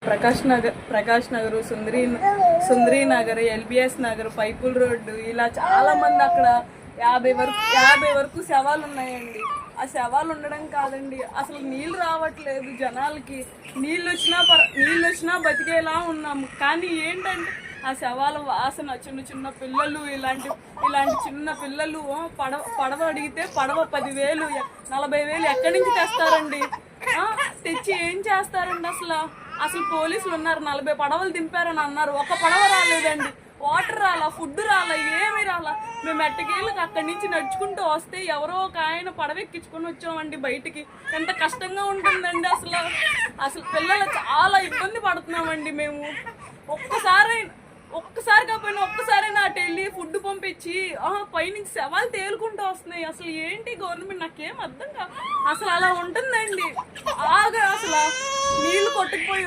ప్రకాష్ నగర్, సుందరి Nagar, lbs Nagar, పైపుల్ road, ఇలా చాలా మంది అక్కడ 50 వరకు శవాలు ఉన్నాయండి. ఆ శవాలు ఉండడం కాదండి, అసలు నీళ్ళు రావట్లేదు జనాలకి. నీళ్ళు వచ్చినా బతికేలా ఉన్నాము. కానీ ఏంటంటే ఆ శవాల వాసన, చిన్న పిల్లలు, ఇలాంటి చిన్న పిల్లలు పడవ అడిగితే పడవ 10,000, 40,000 ఎక్కడి నుంచి తెస్తారండి? తెచ్చి ఏం చేస్తారండి? అసలు పోలీసులు ఉన్నారు, 40 పడవలు దింపారని అన్నారు. ఒక పడవ రాలేదండి, వాటర్ రాలా, ఫుడ్ రాలా, ఏమీ రాలా. మేము ఎట్టకేళ్ళకి అక్కడి నుంచి నడుచుకుంటూ వస్తే ఎవరో ఒక ఆయన పడవ ఎక్కించుకొని వచ్చామండి బయటికి. ఎంత కష్టంగా ఉంటుందండి అసలు పిల్లలు చాలా ఇబ్బంది పడుతున్నామండి మేము. ఒక్కసారి కాకపోయినా ఒక్కసారైనా అటు వెళ్ళి ఫుడ్ పంపించి పైనుంచి శవాలు తేలుకుంటూ వస్తున్నాయి. అసలు ఏంటి గవర్నమెంట్, నాకేం అర్థం కాదు. అసలు అలా ఉంటుందండి. అసలు నీళ్లు కొట్టుకుపోయి